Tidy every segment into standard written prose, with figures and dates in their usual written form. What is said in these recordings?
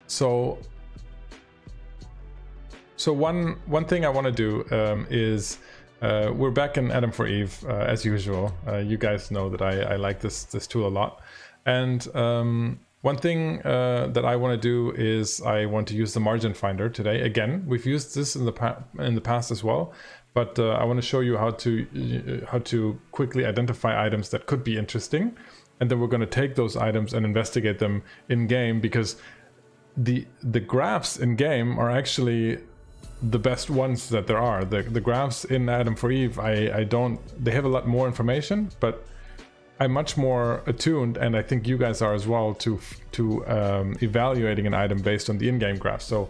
So one thing I want to do is we're back in Adam for Eve as usual. You guys know that I like this tool a lot, and one thing that I want to do is I want to use the margin finder today. Again, we've used this in the past as well, but I want to show you how to quickly identify items that could be interesting, and then we're going to take those items and investigate them in game, because the graphs in game are actually the best ones that there are. The graphs in Adam for Eve, they have a lot more information, but I'm much more attuned, and I think you guys are as well, to evaluating an item based on the in-game graph. So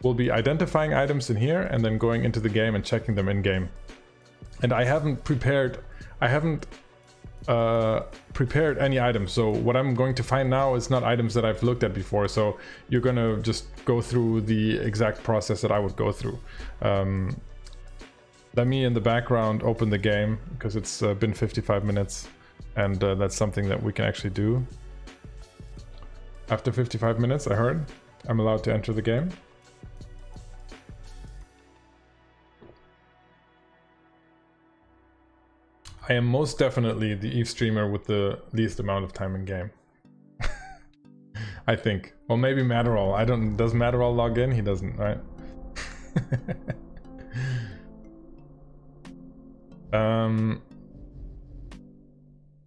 we'll be identifying items in here and then going into the game and checking them in game. And I haven't prepared any items, so what I'm going to find now is not items that I've looked at before, so you're gonna just go through the exact process that I would go through. Let me in the background open the game, because it's been 55 minutes, and that's something that we can actually do. After 55 minutes, I heard, I'm allowed to enter the game. I am most definitely the Eve streamer with the least amount of time in game. I think. Well, maybe Matterall. Does Matterall log in? He doesn't, right?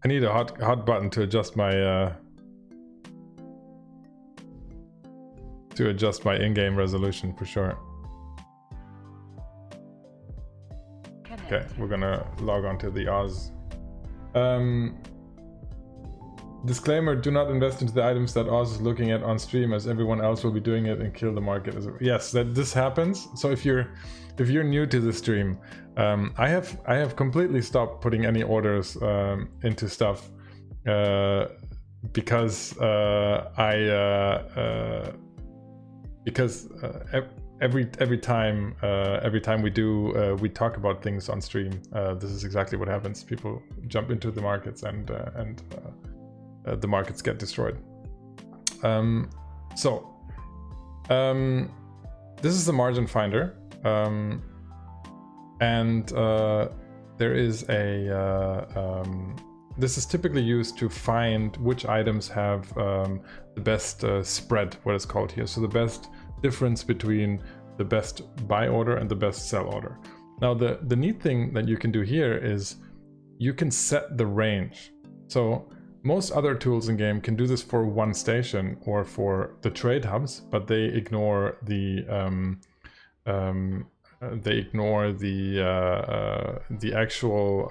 I need a hot button to adjust my in-game resolution for sure. Okay, we're gonna log on to the Oz. Disclaimer: do not invest into the items that Oz is looking at on stream, as everyone else will be doing it and kill the market. Yes, this happens. So if you're new to the stream, I have completely stopped putting any orders into stuff because every time we talk about things on stream, this is exactly what happens. People jump into the markets and the markets get destroyed. This is the margin finder, and there is this is typically used to find which items have the best spread, what is called here. So the best difference between the best buy order and the best sell order. Now the neat thing that you can do here is you can set the range. So most other tools in game can do this for one station or for the trade hubs, but they ignore the actual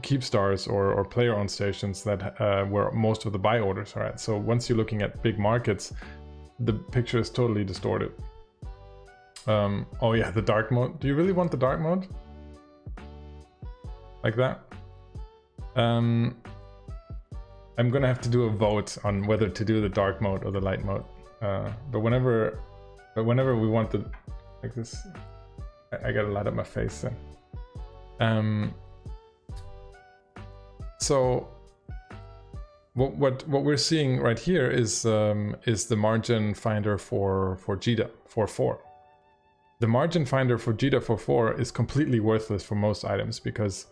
keep stars or player owned stations that where most of the buy orders are at. So once you're looking at big markets, the picture is totally distorted. Oh yeah, the dark mode. Do you really want the dark mode? Like that? I'm gonna have to do a vote on whether to do the dark mode or the light mode. But whenever we want the like this, I gotta light up my face then. So what we're seeing right here is the margin finder for Jita 4.4. The margin finder for Jita 4.4 is completely worthless for most items, because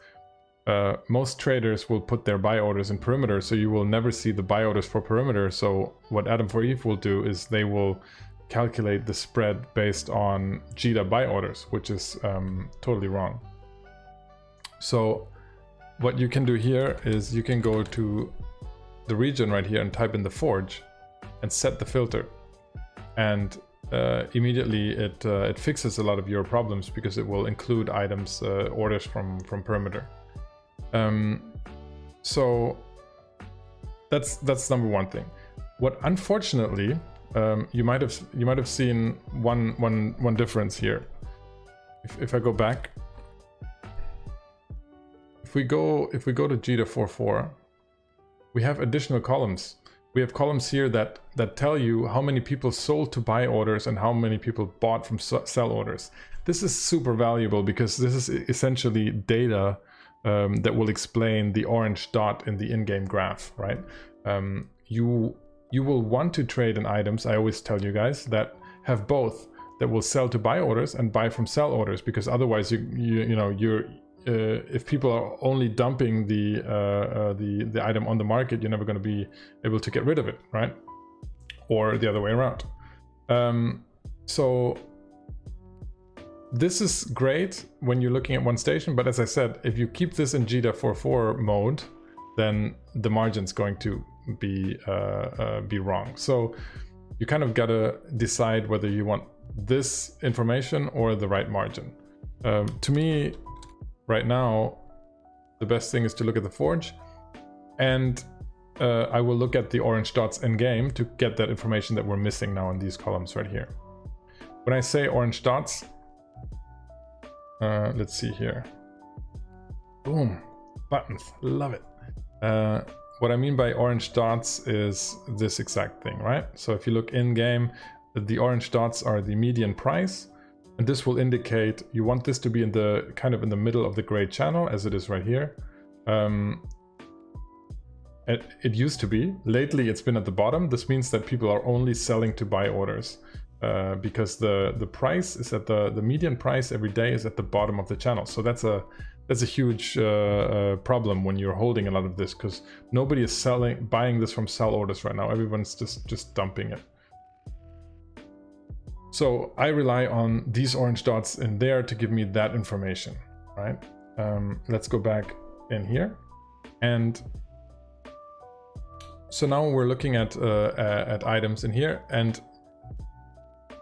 most traders will put their buy orders in perimeter, so you will never see the buy orders for perimeter. So what Adam for Eve will do is they will calculate the spread based on Jita buy orders, which is totally wrong. So what you can do here is you can go to the region right here and type in the forge and set the filter, and immediately it fixes a lot of your problems, because it will include items orders from perimeter. So that's number one thing. What unfortunately you might have seen one difference here. If I go back, if we go to Jita 4.4, we have additional columns. We have columns here that tell you how many people sold to buy orders and how many people bought from sell orders. This is super valuable, because this is essentially data that will explain the orange dot in the in-game graph, right? You you will want to trade in items, I always tell you guys, that have both, that will sell to buy orders and buy from sell orders, because otherwise you're if people are only dumping the item on the market, you're never going to be able to get rid of it, right? Or the other way around. So this is great when you're looking at one station, but as I said, if you keep this in Jita 4.4 mode, then the margin's going to be wrong. So you kind of gotta decide whether you want this information or the right margin. To me, right now, the best thing is to look at the forge, and I will look at the orange dots in game to get that information that we're missing now in these columns right here. When I say orange dots, let's see here. Boom, buttons, love it. What I mean by orange dots is this exact thing, right? So if you look in game, the orange dots are the median price, and this will indicate you want this to be in the kind of in the middle of the gray channel, as it is right here. It used to be. Lately it's been at the bottom. This means that people are only selling to buy orders, because the price is at the median price every day is at the bottom of the channel. So that's a huge problem when you're holding a lot of this, because nobody is buying this from sell orders right now. Everyone's just dumping it. So I rely on these orange dots in there to give me that information, right? Let's go back in here, and so now we're looking at items in here, and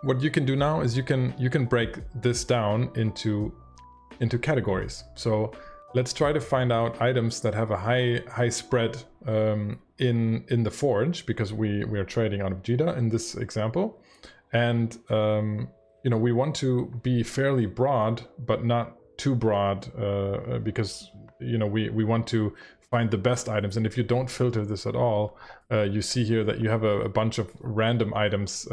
what you can do now is you can break this down into categories. So let's try to find out items that have a high spread in the forge, because we are trading out of Jita in this example, and we want to be fairly broad but not too broad, because we want to find the best items. And if you don't filter this at all, you see here that you have a bunch of random items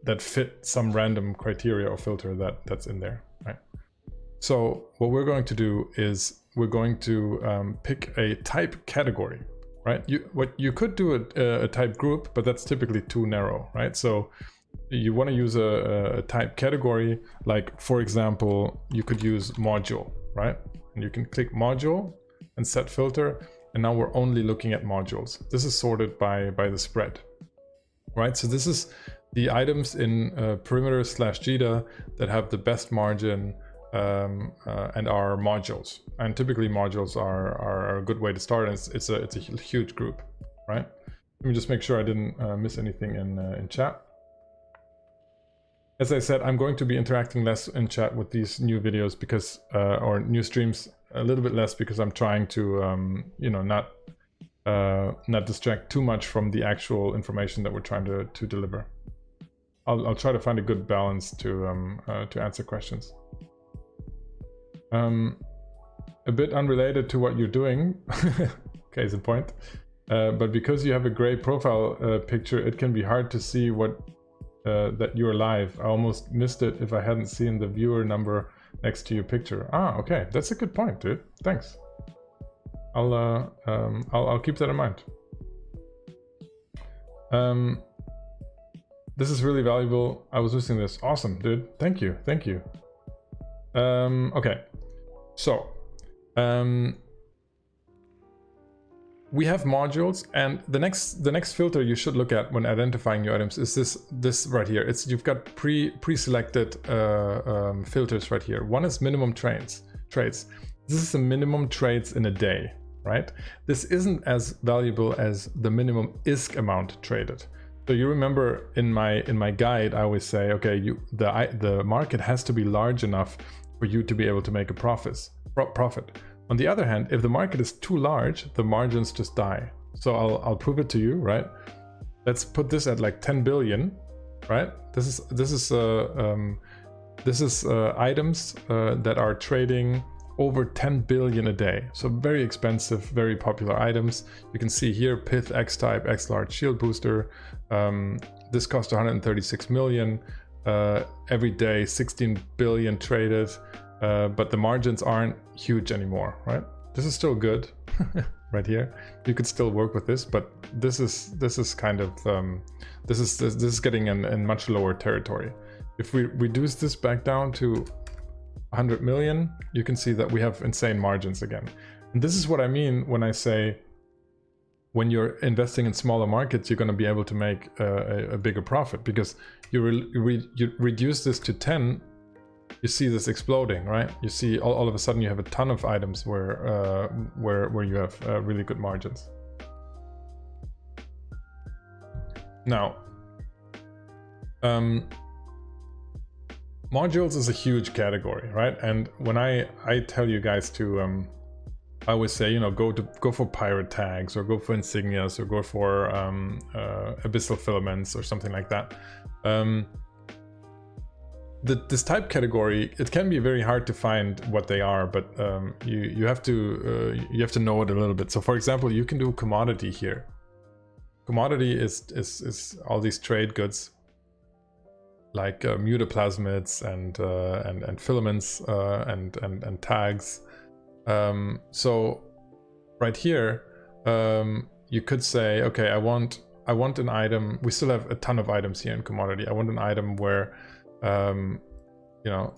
that fit some random criteria or filter that's in there, right? So what we're going to do is we're going to pick a type category, right? You could do a type group, but that's typically too narrow, right? So you want to use a type category, like for example, you could use module, right? And you can click module and set filter, and now we're only looking at modules. This is sorted by the spread, right? So this is the items in perimeter/Jita that have the best margin and are modules. And typically modules are a good way to start, and it's a huge group, right? Let me just make sure I didn't miss anything in chat. As I said, I'm going to be interacting less in chat with these new videos because, or new streams, a little bit less, because I'm trying to, not distract too much from the actual information that we're trying to deliver. I'll try to find a good balance to answer questions. A bit unrelated to what you're doing, case in point, but because you have a gray profile picture, it can be hard to see that you're live. I almost missed it if I hadn't seen the viewer number next to your picture. Ah, okay, that's a good point, dude. Thanks. I'll keep that in mind. This is really valuable. I was missing this. Awesome, dude. Thank you. Okay, so we have modules, and the next filter you should look at when identifying your items is this right here. You've got pre-selected filters right here. One is minimum trades. This is the minimum trades in a day, right? This isn't as valuable as the minimum ISK amount traded. So you remember in my guide, I always say, okay, the market has to be large enough for you to be able to make a profit. On the other hand, if the market is too large, the margins just die. So I'll prove it to you, right? Let's put this at like 10 billion, right? This is items that are trading over 10 billion a day. So very expensive, very popular items. You can see here Pith, X-Type, X-Large Shield Booster. This cost 136 million. Every day, 16 billion traded. But the margins aren't huge anymore, right? This is still good. right here, you could still work with this, but this is kind of this is getting in much lower territory. If we reduce this back down to 100 million, you can see that we have insane margins again. And this is what I mean when I say when you're investing in smaller markets, you're going to be able to make a bigger profit, because you reduce this to 10, you see this exploding, right? You see all of a sudden you have a ton of items where you have really good margins. Now, modules is a huge category, right? And when I tell you guys to I always say, you know, go for pirate tags, or go for insignias, or go for abyssal filaments, or something like that. This type category, it can be very hard to find what they are, but you have to know it a little bit. So, for example, you can do commodity here. Commodity is all these trade goods, like mutaplasmids and filaments and tags. So right here, you could say, okay, I want an item. We still have a ton of items here in commodity. I want an item where, you know,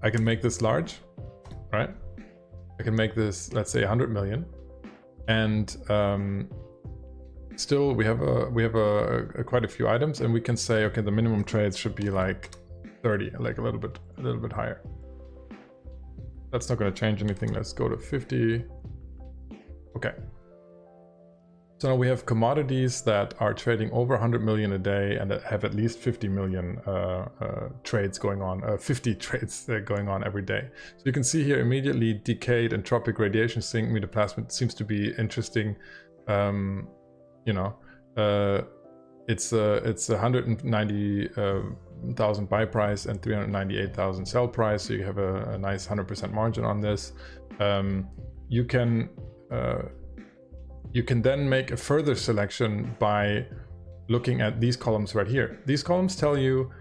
I can make this large, right? I can make this, let's say 100 million, and still we have quite a few items, and we can say, okay, the minimum trades should be like 30, like a little bit higher. That's not going to change anything. Let's go to 50. Okay. So now we have commodities that are trading over 100 million a day and that have at least 50 million trades going on, 50 trades going on every day. So you can see here immediately decayed and tropic radiation sink metaplasmid seems to be interesting. You know, it's 190,000 buy price and 398,000 sell price, so you have a nice 100% margin on this. You can then make a further selection by looking at these columns right here. These columns tell you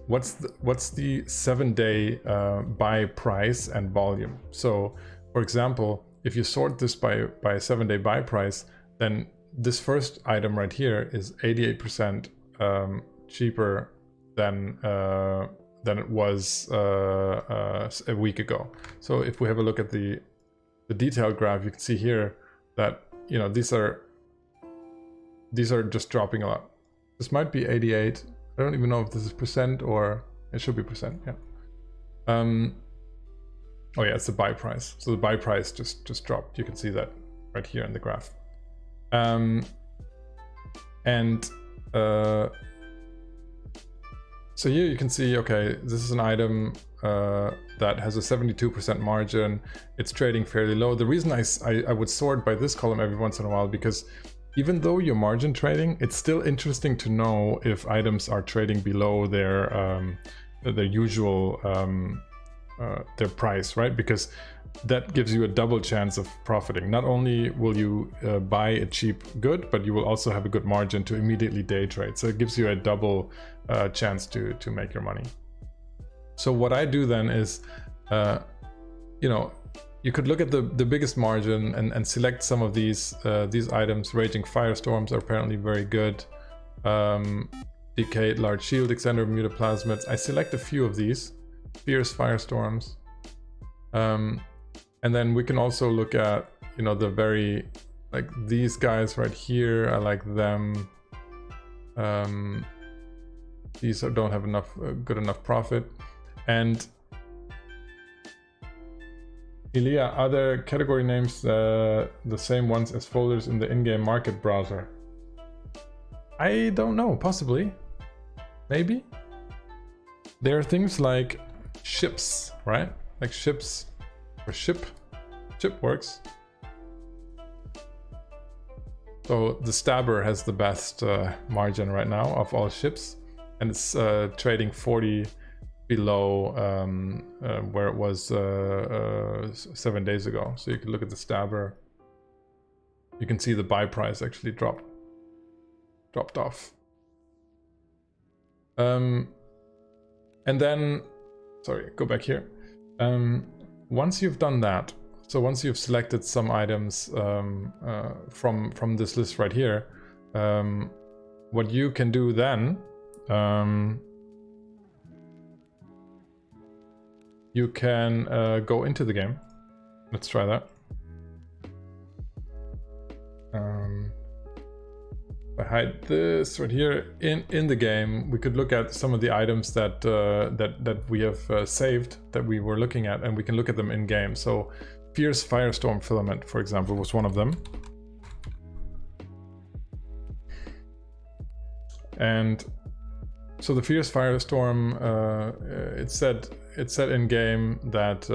what's the 7-day buy price and volume. So, for example, if you sort this by a 7-day buy price, then this first item right here is 88% cheaper than it was a week ago. So if we have a look at the detailed graph, you can see here that, you know, these are just dropping a lot. This might be 88. I don't even know if this is percent, or it should be percent. Yeah. Oh yeah, it's the buy price. So the buy price just dropped. You can see that right here in the graph. So here you can see, okay, this is an item that has a 72% margin. It's trading fairly low. The reason I would sort by this column every once in a while, because even though you're margin trading, it's still interesting to know if items are trading below their usual their price, right? Because that gives you a double chance of profiting. Not only will you buy a cheap good, but you will also have a good margin to immediately day trade. So it gives you a double chance to make your money. So what I do then is, you know, you could look at the biggest margin and select some of these items. Raging firestorms are apparently very good. Decayed large shield extender mutaplasmids. I select a few of these. Fierce firestorms. And then we can also look at, you know, the very, like these guys right here. I like them. These don't have enough good enough profit. And Ilya, are there category names the same ones as folders in the in-game market browser? I don't know, possibly, maybe. There are things like ships, right? Like ships, or ship works. So the Stabber has the best margin right now of all ships, and it's trading 40 below where it was 7 days ago. So you can look at the Stabber. You can see the buy price actually dropped off. And then, sorry, go back here. Once you've done that, So once you've selected some items from this list right here, what you can do then, you can go into the game. Let's try that. If I hide this right here in the game, we could look at some of the items that that we have saved that we were looking at, and we can look at them in game. So Fierce Firestorm Filament, for example, was one of them. And so the Fierce Firestorm, it said in game that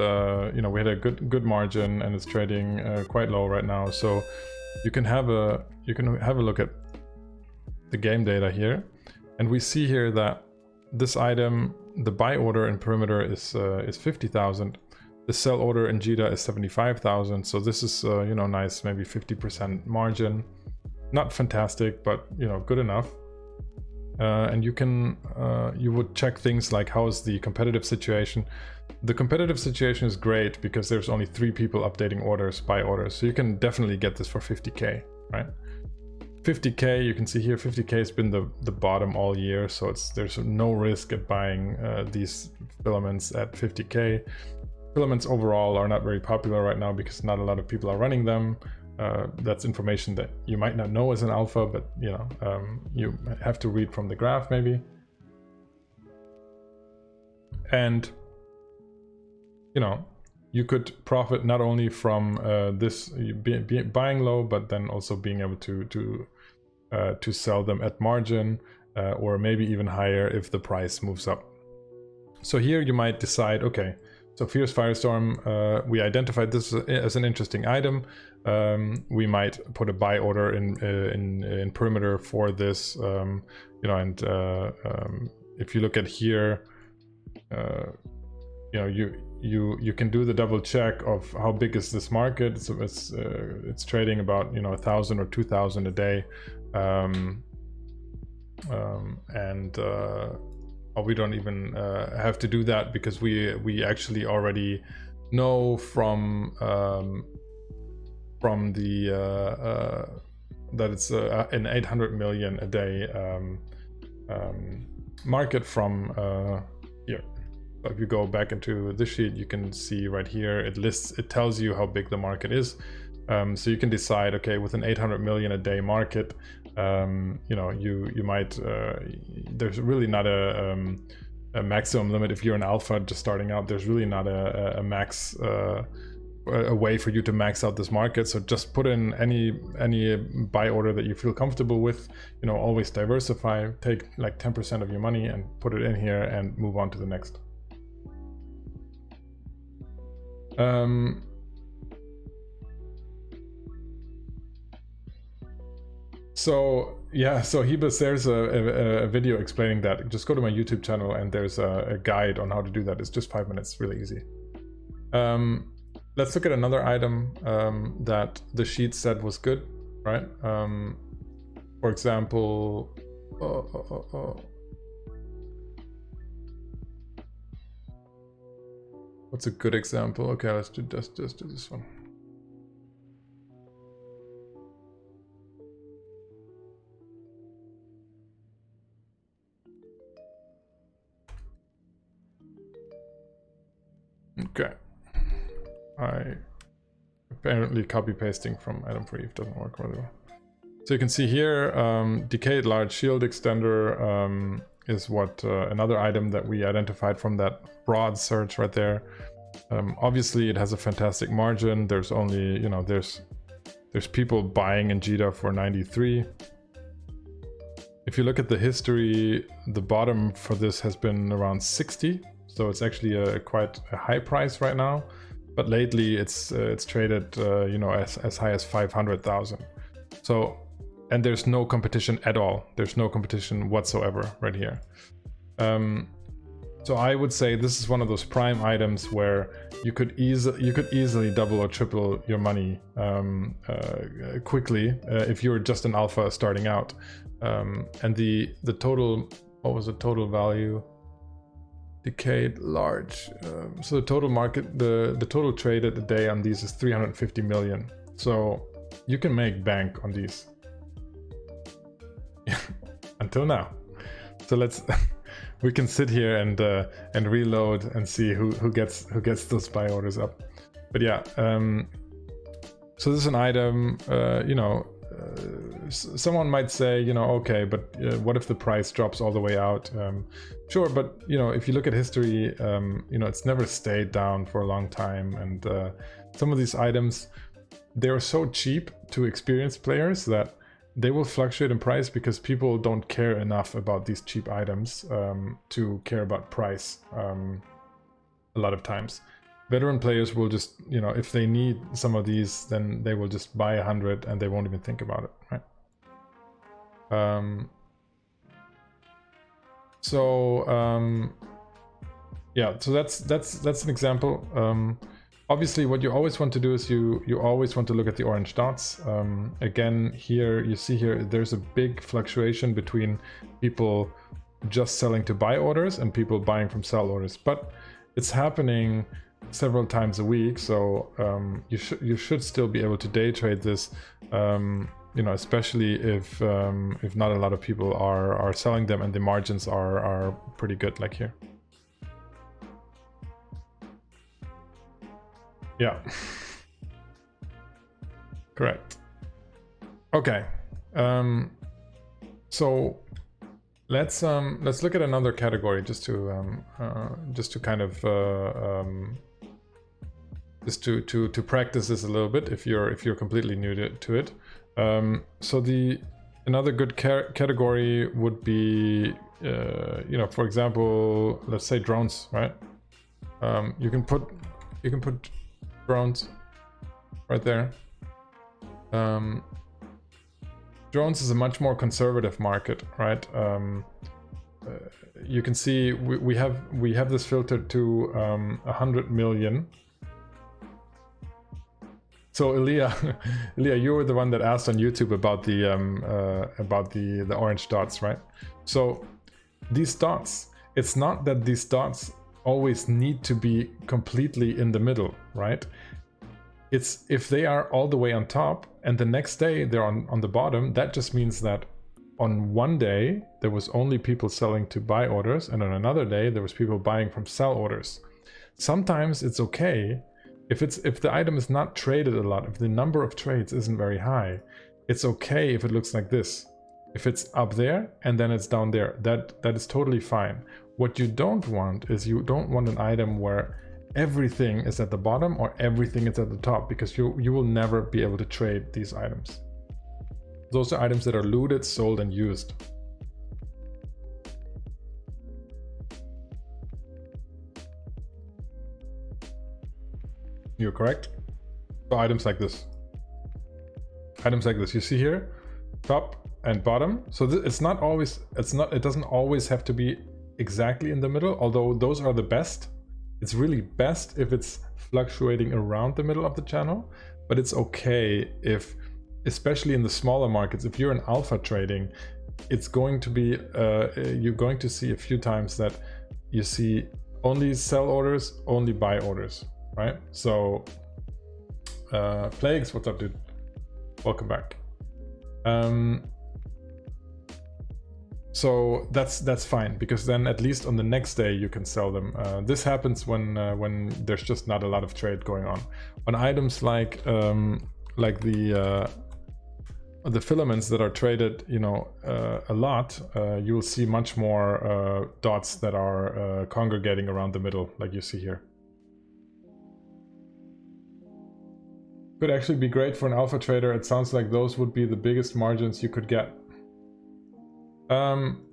you know, we had a good margin, and it's trading quite low right now. So you can have a look at the game data here, and we see here that this item, the buy order in perimeter is 50,000. The sell order in Jita is 75,000. So this is you know, nice, maybe 50% margin. Not fantastic, but you know, good enough. And you can you would check things like, how is the competitive situation. The competitive situation is great because there's only 3 people updating orders, buy orders, so you can definitely get this for 50k, right? 50k, you can see here 50k has been the bottom all year, so there's no risk at buying these filaments at 50k. Filaments overall are not very popular right now because not a lot of people are running them. That's information that you might not know as an alpha, but you know, you have to read from the graph maybe. And you know, you could profit not only from this buying low, but then also being able to sell them at margin, or maybe even higher if the price moves up. So here you might decide, okay, so Fierce Firestorm, we identified this as an interesting item. We might put a buy order in perimeter for this, you know, and if you look at here, you know, you can do the double check of how big is this market. So it's trading about, you know, 1,000 or 2,000 a day, we don't even have to do that because we actually already know from the that it's an 800 million a day market from here. So if you go back into this sheet, you can see right here it tells you how big the market is. So you can decide, okay, with an 800 million a day market, you know, you might there's really not a maximum limit. If you're an alpha just starting out, there's really not a max a way for you to max out this market. So just put in any buy order that you feel comfortable with. You know, always diversify, take like 10% of your money and put it in here and move on to the next. So yeah, so Hebus, there's a video explaining that. Just go to my YouTube channel and there's a guide on how to do that. It's just 5 minutes, really easy. Let's look at another item that the sheet said was good, right? For example, what's a good example? Okay, let's just do this one. Okay, I apparently copy pasting from item for Eve doesn't work really well. So you can see here, decayed large shield extender is what another item that we identified from that broad search right there. Obviously it has a fantastic margin. There's only, you know, there's people buying in Jita for 93. If you look at the history, the bottom for this has been around 60. So it's actually quite a high price right now, but lately it's traded you know, as high as 500,000. So, and there's no competition at all. There's no competition whatsoever right here. So I would say this is one of those prime items where you could easily double or triple your money quickly if you're just an alpha starting out. And the total, what was the total value? decayed large. So the total market, the total traded a day on these is 350 million. So you can make bank on these. Until now. So let's we can sit here and reload and see who gets those buy orders up. But yeah, so this is an item, you know, someone might say, you know, okay, but what if the price drops all the way out? Sure, but you know, if you look at history, you know, it's never stayed down for a long time, and some of these items, they're so cheap to experienced players that they will fluctuate in price because people don't care enough about these cheap items to care about price a lot of times. Veteran players will just, you know, if they need some of these, then they will just buy 100 and they won't even think about it, right? Yeah, so that's an example. Obviously, what you always want to do is you always want to look at the orange dots. Again, here you see here there's a big fluctuation between people just selling to buy orders and people buying from sell orders, but it's happening several times a week, so you should still be able to day trade this, you know, especially if not a lot of people are selling them and the margins are pretty good, like here. Yeah. Correct. Okay. So let's look at another category just to kind of just to practice this a little bit if you're completely new to it. So another good category would be you know, for example, let's say drones, right? You can put drones right there. Drones is a much more conservative market, right? You can see we have this filtered to 100 million. So Ilya, you were the one that asked on YouTube about the orange dots, right? So these dots, it's not that these dots always need to be completely in the middle, right? It's if they are all the way on top and the next day they're on the bottom, that just means that on one day there was only people selling to buy orders, and on another day there was people buying from sell orders. Sometimes it's okay if the item is not traded a lot, if the number of trades isn't very high, it's okay if it looks like this. If it's up there and then it's down there, that is totally fine. What you don't want is you don't want an item where everything is at the bottom or everything is at the top, because you will never be able to trade these items. Those are items that are looted, sold, and used. You're correct. So items like this. Items like this. You see here, top and bottom. So it doesn't always have to be exactly in the middle, although those are the best. It's really best if it's fluctuating around the middle of the channel, but it's okay if, especially in the smaller markets, if you're in alpha trading, it's going to be you're going to see a few times that you see only sell orders, only buy orders, right? So Plagues, what's up, dude? Welcome back. So that's fine, because then at least on the next day you can sell them. This happens when there's just not a lot of trade going on. On items like the filaments that are traded, you know, a lot, you will see much more dots that are congregating around the middle, like you see here. Could actually be great for an alpha trader. It sounds like those would be the biggest margins you could get.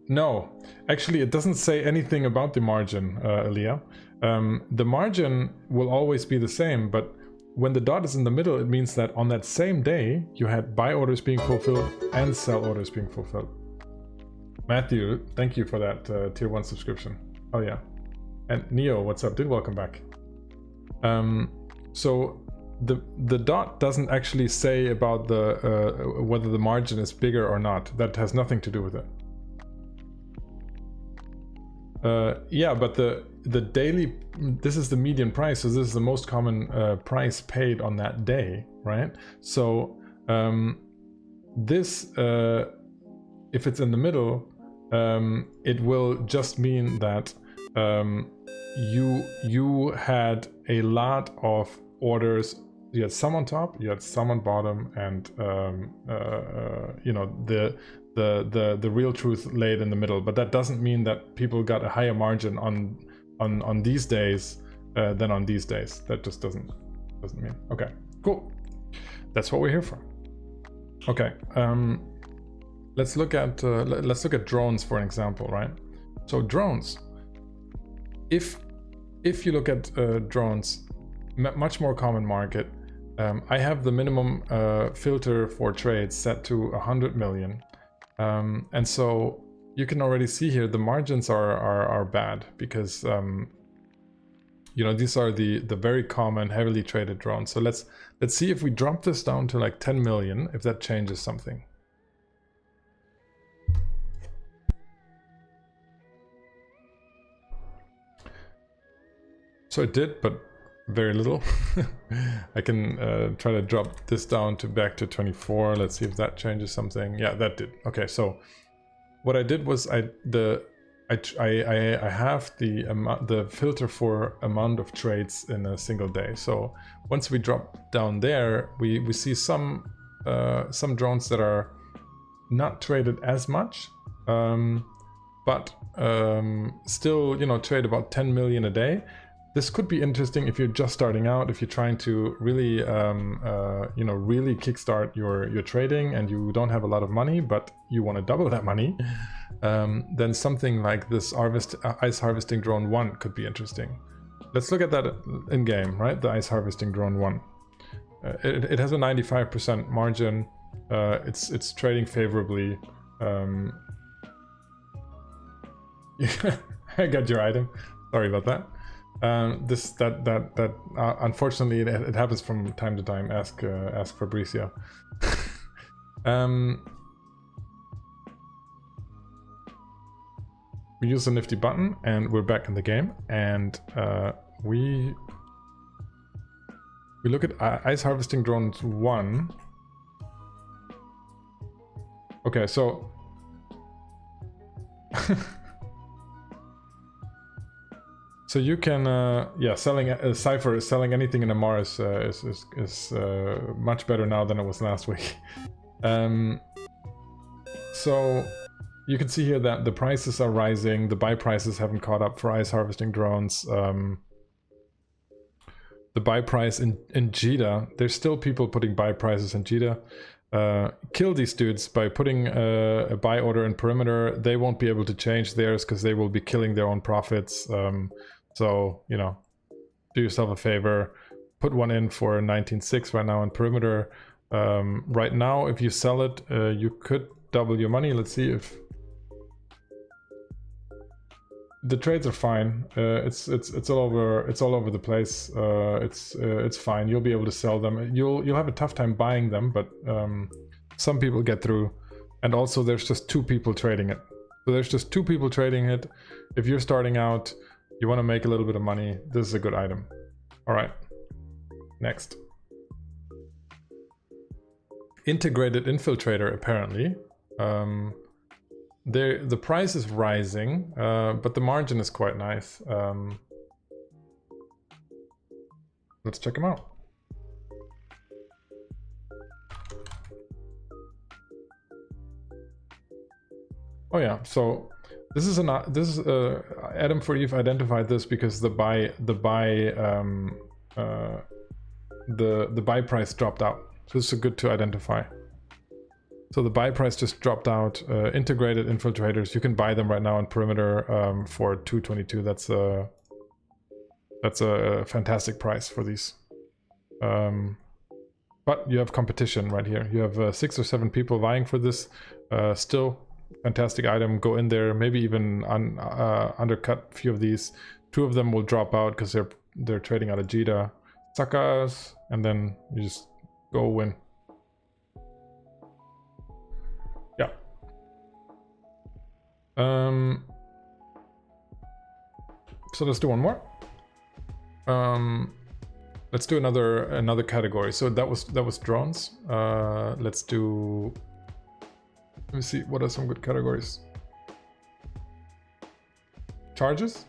No, actually it doesn't say anything about the margin, Elia. The margin will always be the same, but when the dot is in the middle, it means that on that same day you had buy orders being fulfilled and sell orders being fulfilled. Matthew, thank you for that tier 1 subscription. Oh yeah. And Neo, what's up, dude? Welcome back. So the dot doesn't actually say about the whether the margin is bigger or not. That has nothing to do with it. Yeah, but the daily, this is the median price, so this is the most common price paid on that day, right? So this, if it's in the middle, it will just mean that you had a lot of orders. You had some on top, you had some on bottom, and you know, the real truth laid in the middle. But that doesn't mean that people got a higher margin on these days than on these days. That just doesn't mean. Okay, cool. That's what we're here for. Okay, let's look at drones for an example, right? So drones. If you look at drones, much more common market. I have the minimum filter for trades set to 100 million. And so you can already see here the margins are bad because you know, these are the very common heavily traded drones. So let's see if we drop this down to like 10 million, if that changes something. So it did, but very little. I can try to drop this down to back to 24. Let's see if that changes something. Yeah, that did. Okay, so what I did was I have the filter for amount of trades in a single day. So once we drop down there, we see some drones that are not traded as much, but still, you know, trade about 10 million a day. This could be interesting if you're just starting out, if you're trying to really, you know, really kickstart your trading and you don't have a lot of money, but you want to double that money. Then something like this ice harvesting drone 1 could be interesting. Let's look at that in game, right? The ice harvesting drone 1. It has a 95% margin. It's trading favorably. I got your item. Sorry about that. Unfortunately it happens from time to time. Ask Fabricio. We use the nifty button and we're back in the game, and we look at ice harvesting drones 1. Okay, so so you can, yeah, selling Cypher is selling anything in a Mars is much better now than it was last week. So you can see here that the prices are rising. The buy prices haven't caught up for ice harvesting drones. The buy price in Jita, there's still people putting buy prices in Jita. Kill these dudes by putting a buy order in perimeter. They won't be able to change theirs because they will be killing their own profits. So, you know, do yourself a favor, put one in for 19.6 right now in perimeter. Right now, if you sell it, you could double your money. Let's see if the trades are fine. It's all over the place. It's fine. You'll be able to sell them. You'll have a tough time buying them, but some people get through. And also, there's just 2 people trading it. So there's just 2 people trading it. If you're starting out, you want to make a little bit of money, this is a good item. All right, next. Integrated infiltrator, apparently. The price is rising, but the margin is quite nice. Let's check them out. Oh yeah, so this is Adam for Eve identified this because the buy price dropped out. So this is good to identify. So the buy price just dropped out. Integrated infiltrators, you can buy them right now on perimeter for 222. That's a fantastic price for these. But you have competition right here. You have 6 or 7 people vying for this. Still fantastic item. Go in there, maybe even undercut a few of these. 2 of them will drop out because they're trading out of Jita. Suckers, and then you just go win. Yeah. So let's do one more. Let's do another category. So that was drones. Let's do. Let me see. What are some good categories? Charges.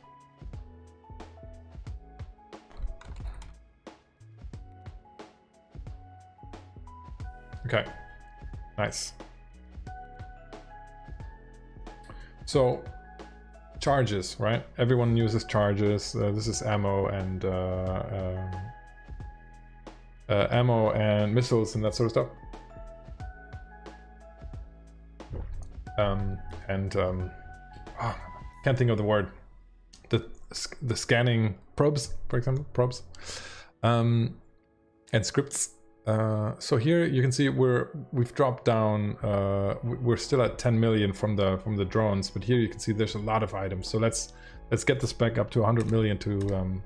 Okay. Nice. So charges, right? Everyone uses charges. This is ammo and missiles and that sort of stuff. Can't think of the word. The scanning probes, for example, probes, and scripts. So here you can see we've dropped down. We're still at 10 million from the drones, but here you can see there's a lot of items. So let's get this back up to 100 million to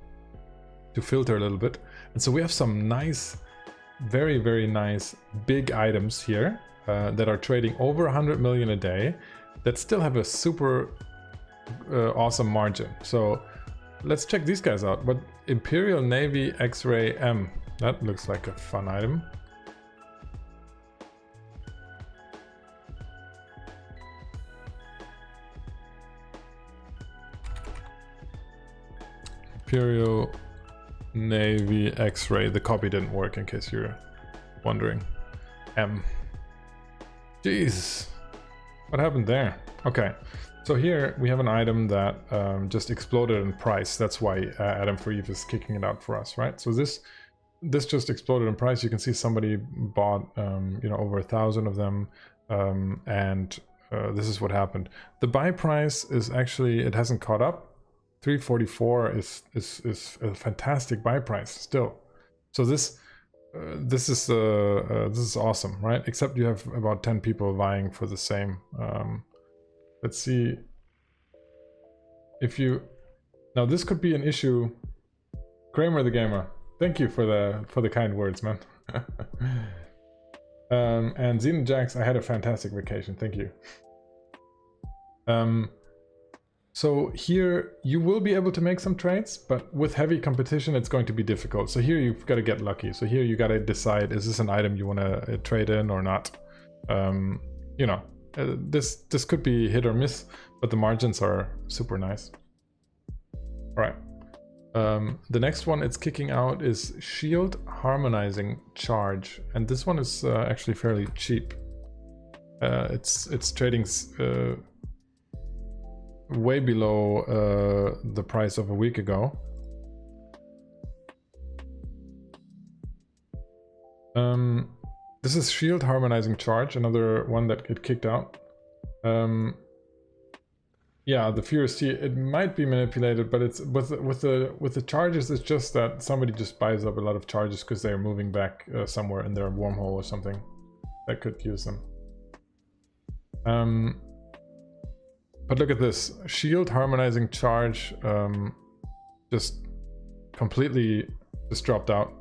filter a little bit. And so we have some nice, very, very nice big items here that are trading over 100 million a day that still have a super awesome margin. So let's check these guys out. But Imperial Navy X-Ray M, that looks like a fun item. Imperial Navy X-Ray. The copy didn't work, in case you're wondering. M. Jeez. What happened there? Okay. So here we have an item that just exploded in price. That's why Adam for Eve is kicking it out for us, right? So this just exploded in price. You can see somebody bought over 1,000 of them, and this is what happened. The buy price is actually, it hasn't caught up. 344 is a fantastic buy price still. So this is awesome, right? Except you have about 10 people vying for the same. Let's see if you. Now this could be an issue. Kramer the Gamer, thank you for the kind words, man. And Xenon Jax, I had a fantastic vacation. Thank you. So here you will be able to make some trades, but with heavy competition it's going to be difficult. So here you've got to get lucky. So here you got to decide, is this an item you want to trade in or not? This could be hit or miss, but the margins are super nice. All right. The next one it's kicking out is Shield Harmonizing Charge, and this one is actually fairly cheap. It's trading way below the price of a week ago. This is Shield Harmonizing Charge, another one that get kicked out. Yeah, the Furious T, it might be manipulated, but it's with the charges, it's just that somebody just buys up a lot of charges because they're moving back somewhere in their wormhole or something that could use them. But look at this, Shield Harmonizing Charge just completely just dropped out.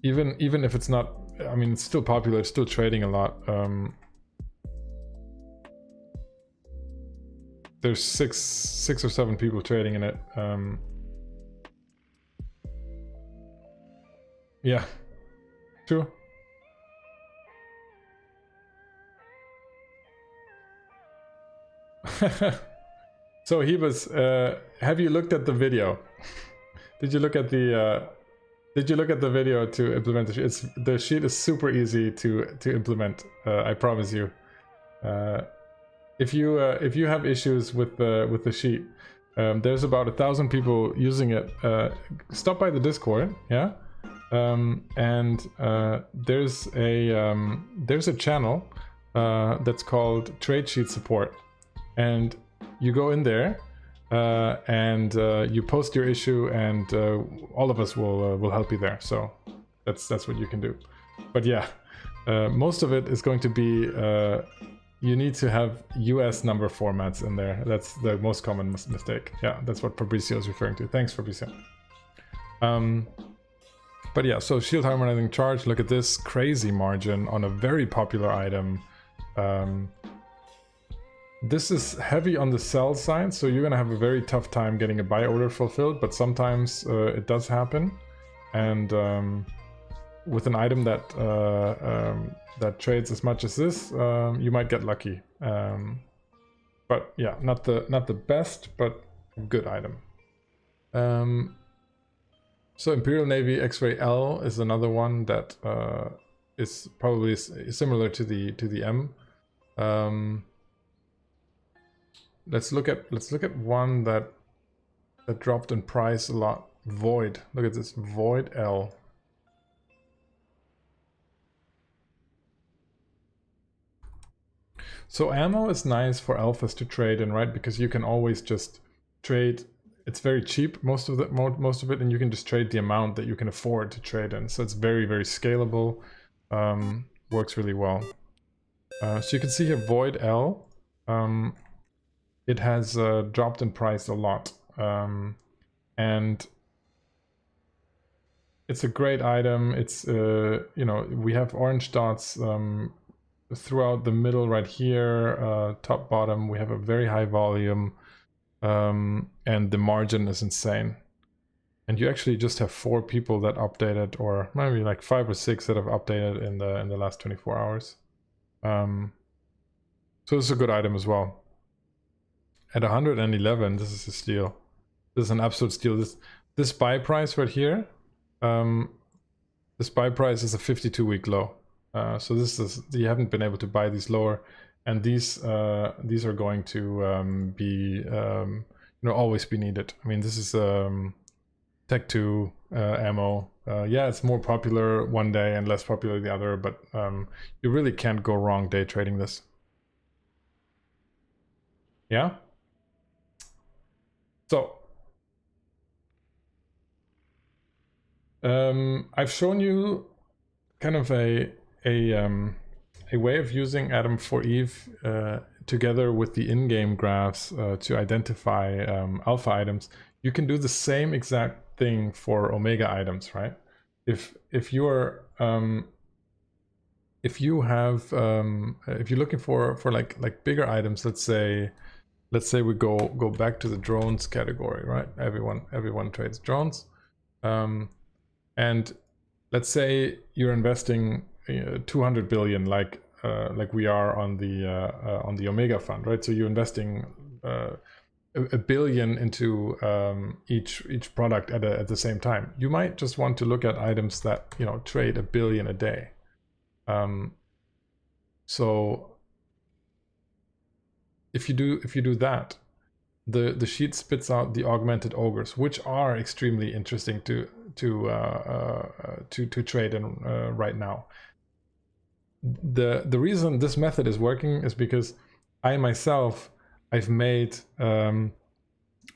Even if it's not, I mean, it's still popular, it's still trading a lot. There's six or seven people trading in it. Yeah, true. So he was. Have you looked at the video? Did you look at the? Did you look at the video to implement the sheet? The sheet is super easy to implement. I promise you. If you have issues with the sheet, there's about 1,000 people using it. Stop by the Discord, yeah. And there's a channel that's called Trade Sheet Support. And you go in there and you post your issue, and all of us will help you there. So that's what you can do. But yeah, most of it is going to be you need to have US number formats in there. That's the most common mistake. Yeah, that's what Fabricio is referring to. Thanks, Fabricio. But yeah, so Shield Harmonizing Charge. Look at this crazy margin on a very popular item. This is heavy on the sell side, so you're gonna have a very tough time getting a buy order fulfilled, but sometimes it does happen. And with an item that that trades as much as this, you might get lucky. But yeah, not the best, but a good item. So Imperial Navy X-Ray L is another one that is probably similar to the M. Let's look at one that dropped in price a lot. Void. Look at this Void L. So ammo is nice for alphas to trade in, right? Because you can always just trade. It's very cheap, most of it, and you can just trade the amount that you can afford to trade in. So it's very, very scalable. Works really well. So you can see here Void L. It has dropped in price a lot, and it's a great item. It's you know, we have orange dots throughout the middle right here, top, bottom. We have a very high volume, and the margin is insane. And you actually just have 4 people that updated, or maybe like 5 or 6 that have updated in the last 24 hours. So it's a good item as well. At 111, this is a steal. This is an absolute steal. This buy price right here, this buy price is a 52-week low. So this is, you haven't been able to buy these lower, and these are going to be you know, always be needed. I mean, this is Tech 2 ammo. Yeah, it's more popular one day and less popular the other, but you really can't go wrong day trading this. Yeah. So I've shown you kind of a way of using Adam for Eve together with the in-game graphs to identify alpha items. You can do the same exact thing for omega items, right? If you're if you're looking for like bigger items, let's say we go back to the drones category, right? Everyone trades drones, and let's say you're investing 200 billion, like we are on the Omega fund, right? So you're investing a billion into each product at the same time. You might just want to look at items that, you know, trade a billion a day. So if you do that, the sheet spits out the augmented ogres, which are extremely interesting to trade in right now. The reason this method is working is because I myself, I've made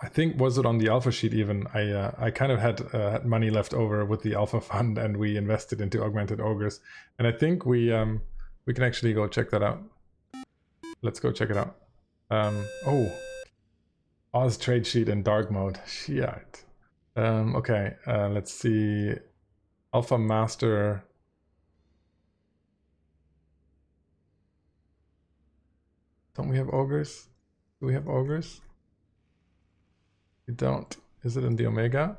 I think, was it on the alpha sheet even, I kind of had money left over with the alpha fund, and we invested into augmented ogres, and I think we can actually go check that out. Let's go check it out. Oh, Oz trade sheet in dark mode. Shit. Okay, let's see. Alpha master. Don't we have ogres? Do we have ogres? We don't. Is it in the Omega?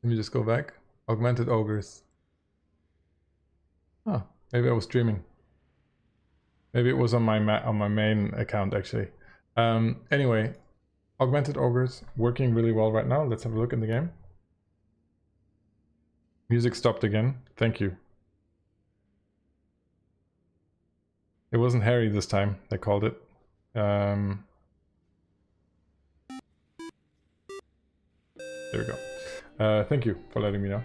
Let me just go back. Augmented ogres. Oh, maybe I was dreaming. Maybe it was on my main account actually. Anyway, augmented ogres working really well right now. Let's have a look in the game. Music stopped again. Thank you. It wasn't Harry this time, they called it. There we go. Thank you for letting me know.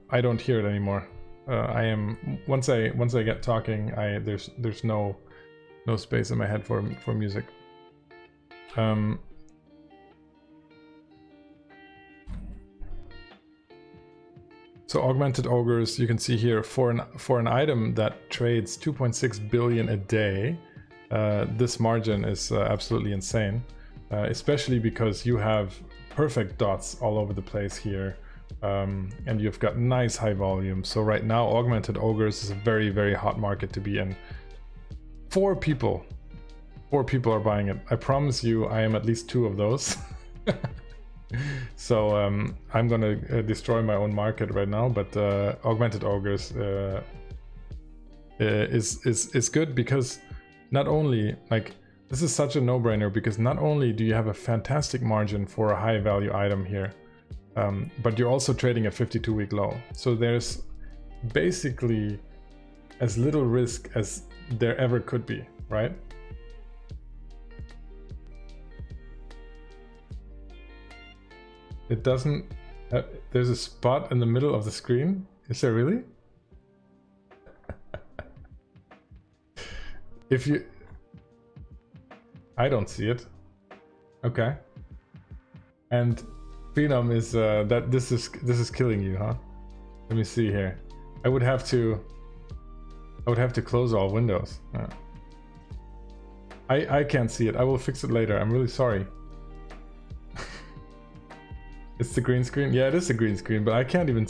I don't hear it anymore. I am once I get talking, there's no space in my head for music. So augmented ogres, you can see here, for an item that trades 2.6 billion a day, this margin is absolutely insane, especially because you have perfect dots all over the place here. and you've got nice high volume. So right now, augmented ogres is a very, very hot market to be in. 4 people are buying it. I promise you, I am at least 2 of those. So I'm gonna destroy my own market right now, but augmented ogres is good because not only, like, this is such a no-brainer, because not only do you have a fantastic margin for a high value item here, but you're also trading a 52-week low. So there's basically as little risk as there ever could be, right? It doesn't... there's a spot in the middle of the screen? Is there really? If you... I don't see it. Okay. And Phenom is that this is killing you, huh? Let me see here. I would have to close all windows. I can't see it. I will fix it later. I'm really sorry. It's the green screen? Yeah, it is a green screen, but I can't even...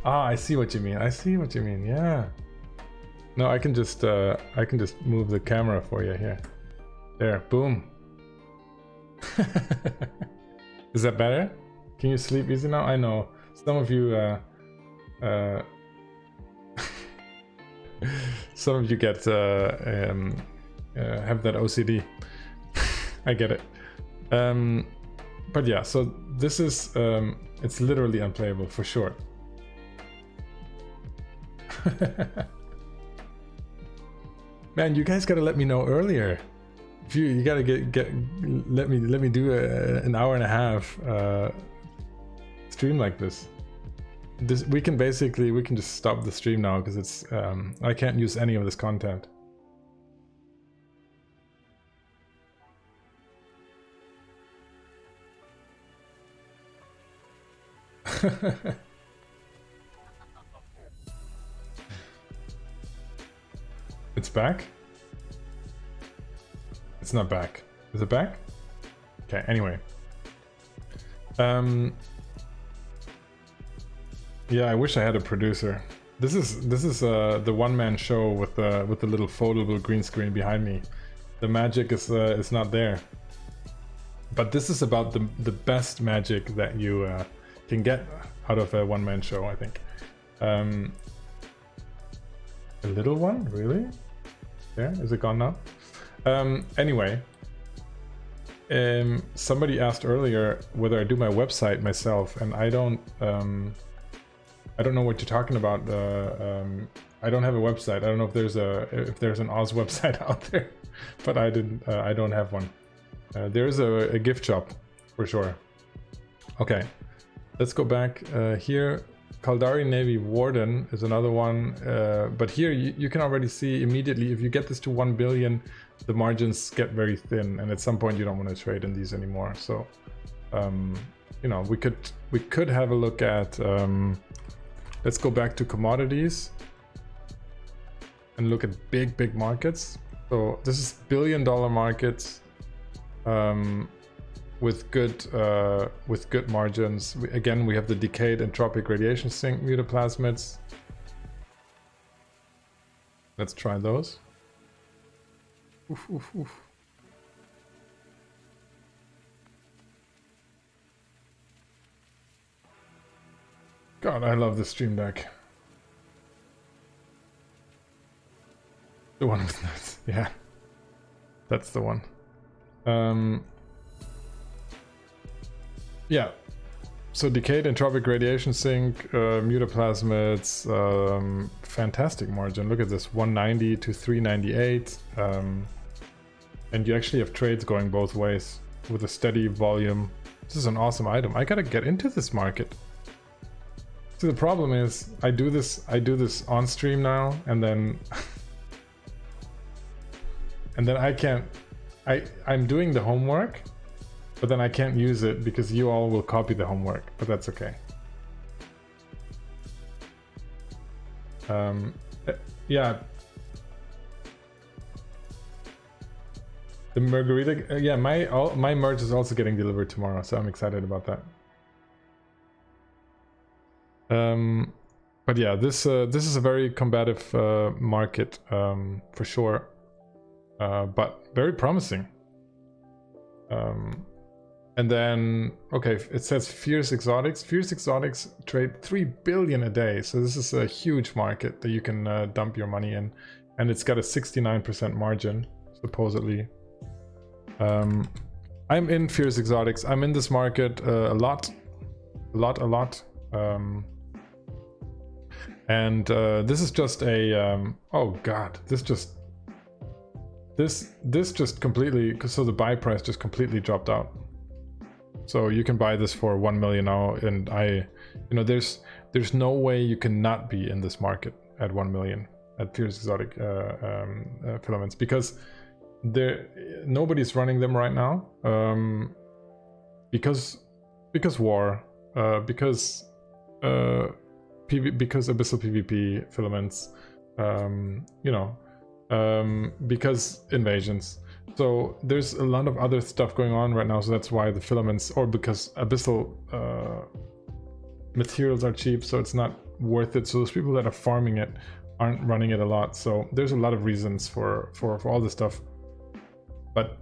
I see what you mean. I see what you mean, yeah. No, I can just move the camera for you here. There, boom. Is that better? Can you sleep easy now? I know. Some of you... some of you get... have that OCD. I get it. But yeah, so this is, it's literally unplayable for sure. Man, you guys gotta let me know earlier. If you gotta let me do an hour and a half stream like this. We can just stop the stream now because it's I can't use any of this content. It's back? It's not back. Is it back? Okay, anyway. Yeah, I wish I had a producer. This is the one-man show with the little foldable green screen behind me. The magic is not there. But this is about the best magic that you can get out of a one-man show, I think. A little one? Really? Yeah, is it gone now? Anyway, somebody asked earlier whether I do my website myself, and I don't know what you're talking about. I don't have a website. I don't know if there's an Oz website out there, but I don't have one. There is a gift shop for sure. Okay, let's go back here. Kaldari Navy Warden is another one, but here you can already see immediately if you get this to 1 billion, the margins get very thin, and at some point you don't want to trade in these anymore. So, you know, we could have a look at. Let's go back to commodities and look at big markets. So this is billion-dollar markets. With good margins. Again, we have the decayed entropic radiation sink mutaplasmids. Let's try those. Oof, oof, oof. God, I love the Stream Deck. The one with nuts. Yeah, that's the one. Yeah, so decayed entropic radiation sink, mutaplasmids, fantastic margin. Look at this, 190 to 398. And you actually have trades going both ways with a steady volume. This is an awesome item. I gotta get into this market. So the problem is, I do this on stream now, and then I can't. I'm doing the homework. But then I can't use it because you all will copy the homework, but that's okay. Yeah. The margarita, yeah, my merch is also getting delivered tomorrow, so I'm excited about that. But yeah, this is a very combative market for sure, but very promising. And then, okay, it says Fierce Exotics. Fierce Exotics trade 3 billion a day, so this is a huge market that you can dump your money in, and it's got a 69% margin supposedly. I'm in Fierce Exotics. I'm in this market a lot. And this is just a oh god, this just completely, so the buy price just completely dropped out. So you can buy this for 1 million now, and there's no way you cannot be in this market at 1 million at Fierce Exotic filaments, because nobody's running them right now, because war, because abyssal PvP filaments, because invasions. So there's a lot of other stuff going on right now, so that's why the filaments, or because abyssal materials are cheap, so it's not worth it. So those people that are farming it aren't running it a lot. So there's a lot of reasons for all this stuff. But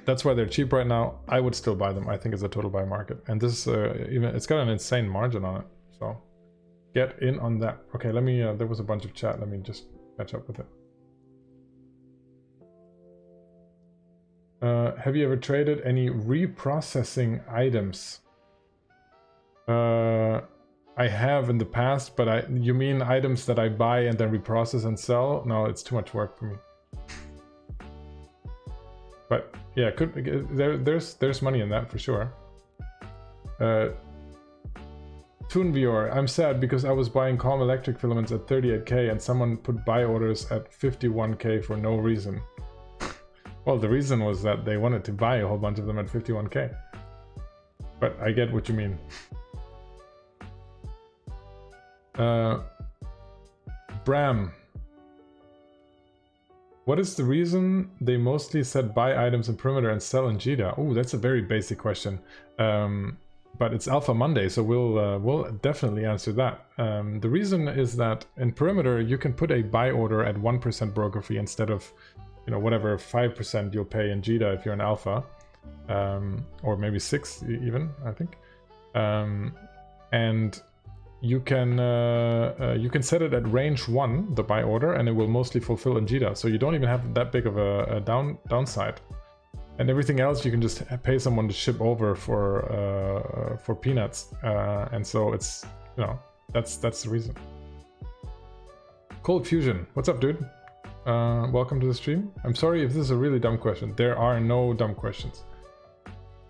that's why they're cheap right now. I would still buy them. I think it's a total buy market, and this it's got an insane margin on it. So get in on that. Okay, let me. There was a bunch of chat. Let me just catch up with it. Have you ever traded any reprocessing items? I have in the past, but you mean items that I buy and then reprocess and sell? No, it's too much work for me. But yeah, there's money in that for sure. ToonViewer, I'm sad because I was buying Calm Electric filaments at 38k and someone put buy orders at 51k for no reason. Well, the reason was that they wanted to buy a whole bunch of them at 51k. But I get what you mean. Bram. What is the reason they mostly said buy items in Perimeter and sell in Jita? Oh, that's a very basic question. But it's Alpha Monday, so we'll definitely answer that. The reason is that in Perimeter, you can put a buy order at 1% broker fee instead of, whatever 5% you'll pay in Jita if you're an Alpha, or maybe 6 even, I think. And you can set it at range 1, the buy order, and it will mostly fulfill in Jita. So you don't even have that big of a downside. And everything else you can just pay someone to ship over for peanuts. And so it's, that's the reason. Cold Fusion, what's up, dude? Welcome to the stream. I'm sorry if this is a really dumb question. There are no dumb questions.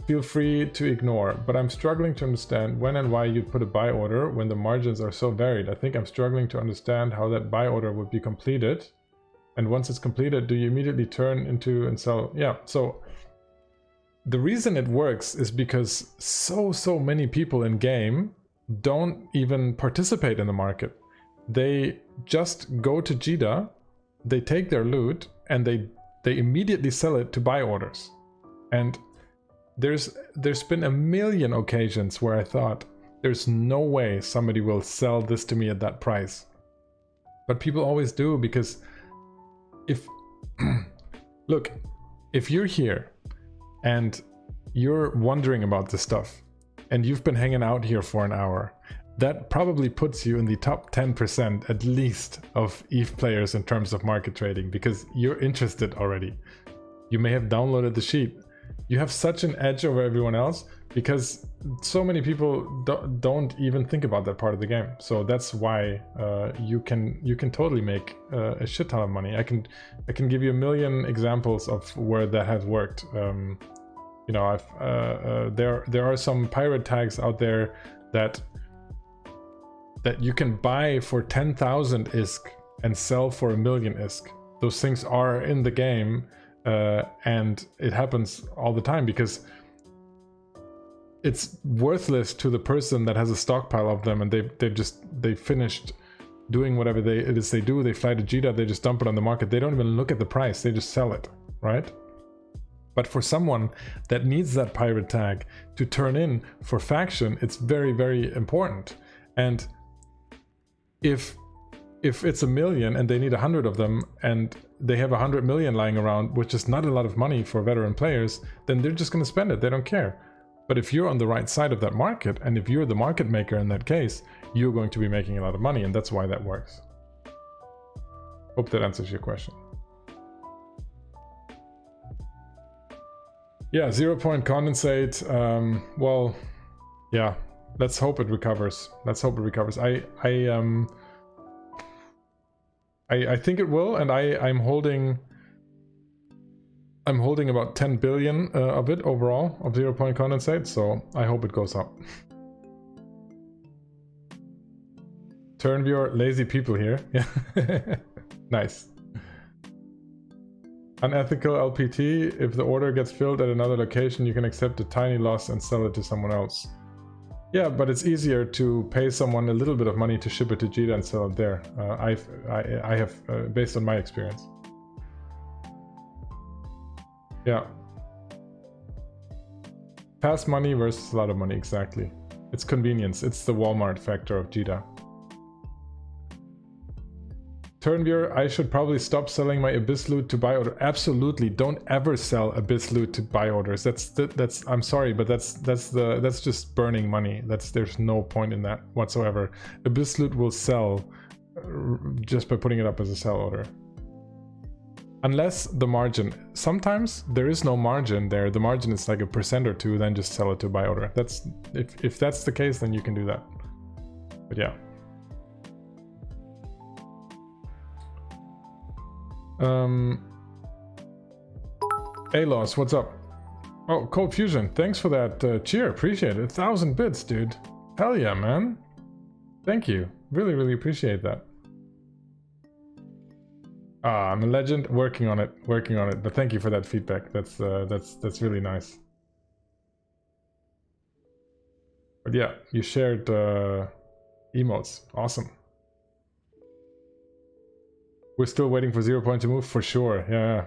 Feel free to ignore, but I'm struggling to understand when and why you'd put a buy order when the margins are so varied. I think I'm struggling to understand how that buy order would be completed. And once it's completed, do you immediately turn into and sell? Yeah, so the reason it works is because so many people in game don't even participate in the market. They just go to Jita, they take their loot, and they immediately sell it to buy orders. And there's been a million occasions where I thought, there's no way somebody will sell this to me at that price. But people always do, because look, if you're here and you're wondering about this stuff and you've been hanging out here for an hour, that probably puts you in the top 10% at least of EVE players in terms of market trading, because you're interested already. You may have downloaded the sheet. You have such an edge over everyone else because so many people don't even think about that part of the game. So that's why you can totally make a shit ton of money. I can give you a million examples of where that has worked. There are some pirate tags out there that you can buy for 10,000 ISK and sell for 1 million ISK. Those things are in the game. And it happens all the time because it's worthless to the person that has a stockpile of them, and they finished doing whatever it is they do. They fly to Jita, they just dump it on the market. They don't even look at the price, they just sell it, right? But for someone that needs that pirate tag to turn in for faction, it's very, very important. And if it's 1 million and they need 100 of them and they have 100 million lying around, which is not a lot of money for veteran players, then they're just going to spend it. They don't care. But if you're on the right side of that market, and if you're the market maker in that case, you're going to be making a lot of money, and that's why that works. Hope that answers your question. Yeah, 0 point condensate. Well, yeah, let's hope it recovers. Let's hope it recovers. I think it will, and I'm holding about 10 billion of it overall, of 0 point condensate, so I hope it goes up. Turn viewer, lazy people here. Yeah. Nice. Unethical LPT, if the order gets filled at another location, you can accept a tiny loss and sell it to someone else. Yeah, but it's easier to pay someone a little bit of money to ship it to Jita and sell it there. I have, based on my experience. Yeah. Fast money versus a lot of money, exactly. It's convenience. It's the Walmart factor of Jita. Turnviewer, I should probably stop selling my Abyss loot to buy order. Absolutely, don't ever sell Abyss loot to buy orders. That's I'm sorry, but that's just burning money. There's no point in that whatsoever. Abyss loot will sell just by putting it up as a sell order. Unless the margin, sometimes there is no margin there. The margin is like 1% or 2%, then just sell it to buy order. That's if that's the case, then you can do that. But yeah. Alos, what's up? Oh, Cold Fusion, thanks for that cheer. Appreciate it. 1,000 bits, dude. Hell yeah, man. Thank you. Really, really appreciate that. Ah, I'm a legend. Working on it. But thank you for that feedback. That's really nice. But yeah, you shared emotes. Awesome. We're still waiting for 0 point to move, for sure. Yeah.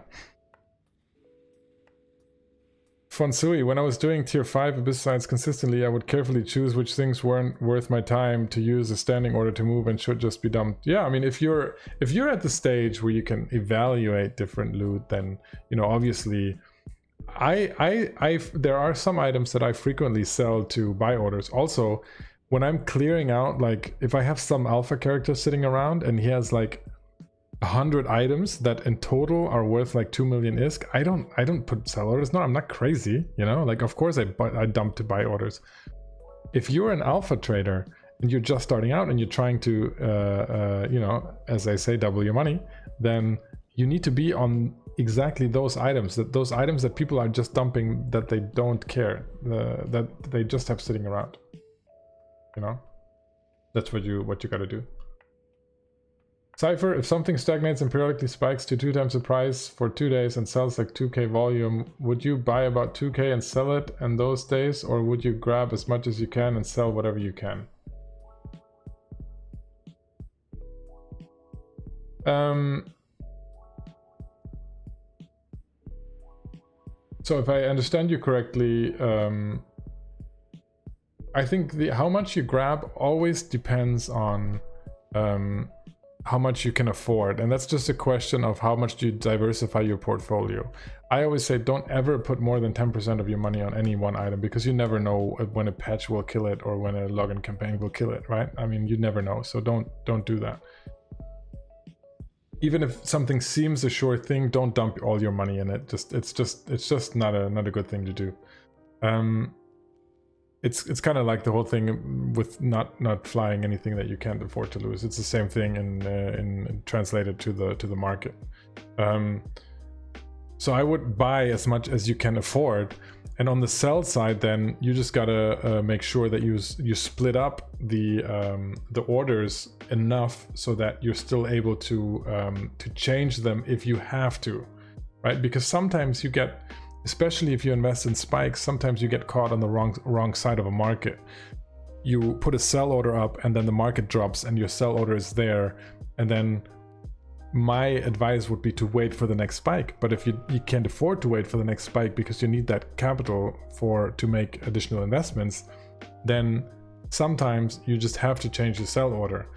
Fonsui, when I was doing tier 5 Abyss sites consistently, I would carefully choose which things weren't worth my time to use a standing order to move and should just be dumped. Yeah, I mean, if you're at the stage where you can evaluate different loot, then, you know, obviously there are some items that I frequently sell to buy orders. Also, when I'm clearing out, like if I have some alpha character sitting around and he has like 100 items that in total are worth like 2 million ISK, I don't put sell orders. No, I'm not crazy, you know, like of course I dump to buy orders. If you're an alpha trader and you're just starting out and you're trying to you know, as I say, double your money, then you need to be on exactly those items that people are just dumping, that they don't care, that they just have sitting around, you know. That's what you got to do. Cypher, if something stagnates and periodically spikes to 2 times the price for 2 days and sells like 2k volume, would you buy about 2k and sell it in those days, or would you grab as much as you can and sell whatever you can? So if I understand you correctly, I think how much you grab always depends on how much you can afford, and that's just a question of how much do you diversify your portfolio. I always say don't ever put more than 10% of your money on any one item, because you never know when a patch will kill it or when a login campaign will kill it, right? I mean, you never know, so don't do that. Even if something seems a sure thing, don't dump all your money in it. It's just not a good thing to do. It's kind of like the whole thing with not flying anything that you can't afford to lose. It's the same thing in translated to the market. So I would buy as much as you can afford, and on the sell side, then you just gotta make sure that you split up the orders enough so that you're still able to change them if you have to, right? Because sometimes you get, especially if you invest in spikes, sometimes you get caught on the wrong side of a market. You put a sell order up and then the market drops and your sell order is there, and then my advice would be to wait for the next spike. But if you can't afford to wait for the next spike because you need that capital to make additional investments, then sometimes you just have to change the sell order.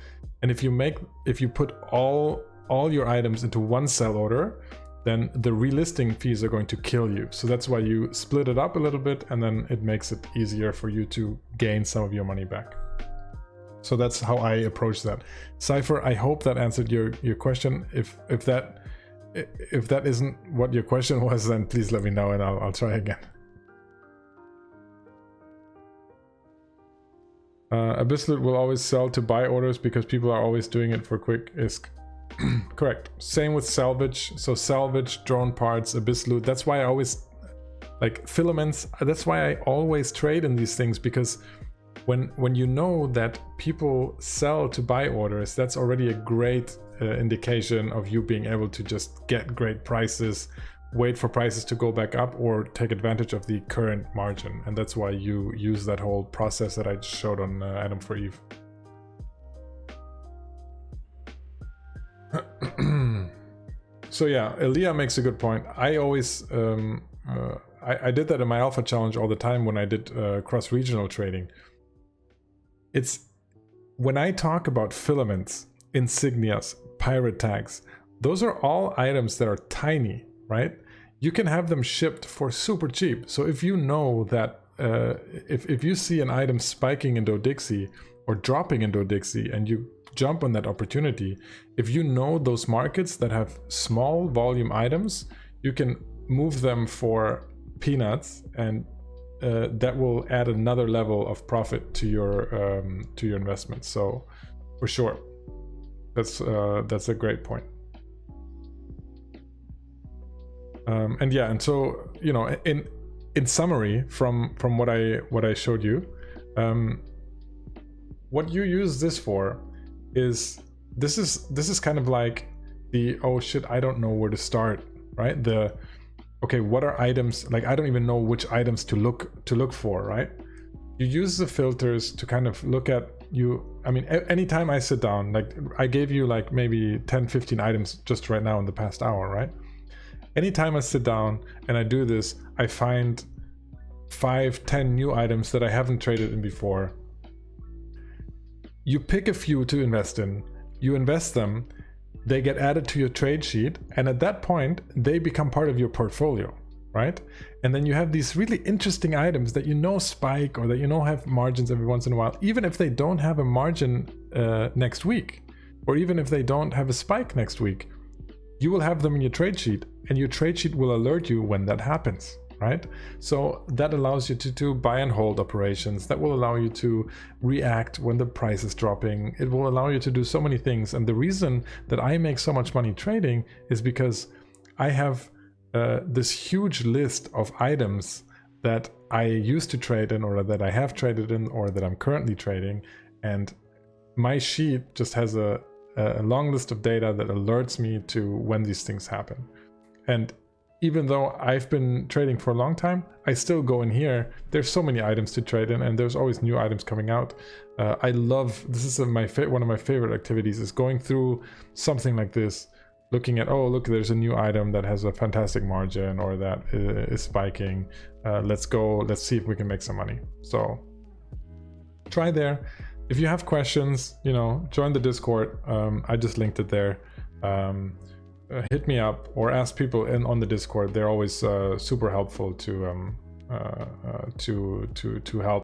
And if you put all your items into one sell order, then the relisting fees are going to kill you. So that's why you split it up a little bit, and then it makes it easier for you to gain some of your money back. So that's how I approach that. Cypher, I hope that answered your question. If that isn't what your question was, then please let me know and I'll try again. Abyssaloot will always sell to buy orders because people are always doing it for quick ISK. Correct. Same with salvage. So salvage, drone parts, Abyssaloot. That's why I always like filaments. That's why I always trade in these things, because when you know that people sell to buy orders, that's already a great indication of you being able to just get great prices, wait for prices to go back up, or take advantage of the current margin. And that's why you use that whole process that I showed on Adam for Eve. So yeah, Elia makes a good point. I always I did that in my alpha challenge all the time when I did cross-regional trading. It's when I talk about filaments, insignias, pirate tags, those are all items that are tiny, right? You can have them shipped for super cheap. So if you know that if you see an item spiking in Dodixie or dropping in Dodixie and you jump on that opportunity, if you know those markets that have small volume items, you can move them for peanuts, and that will add another level of profit to your investment. So for sure, that's a great point. And yeah, and so, you know, in summary, from what I showed you, what you use this for is this is kind of like the, oh shit, I don't know where to start, right? Okay, what are items, like I don't even know which items to look for, right? You use the filters to kind of look at I mean, anytime I sit down, like I gave you like maybe 10-15 items just right now in the past hour, right? Anytime I sit down and I do this, I find 5-10 new items that I haven't traded in before. You pick a few to invest in, you invest them, they get added to your trade sheet, and at that point they become part of your portfolio, right? And then you have these really interesting items that you know spike, or that you know have margins every once in a while, even if they don't have a margin next week, or even if they don't have a spike next week, you will have them in your trade sheet, and your trade sheet will alert you when that happens, right? So that allows you to do buy and hold operations. That will allow you to react when the price is dropping. It will allow you to do so many things. And the reason that I make so much money trading is because I have this huge list of items that I used to trade in, or that I have traded in, or that I'm currently trading. And my sheet just has a long list of data that alerts me to when these things happen. And even though I've been trading for a long time, I still go in here. There's so many items to trade in, and there's always new items coming out. I love, this is one of my favorite activities, is going through something like this, looking at, oh look, there's a new item that has a fantastic margin, or that is spiking. Let's see if we can make some money. So try there. If you have questions, you know, join the Discord. I just linked it there. Hit me up or ask people on the Discord. They're always super helpful to help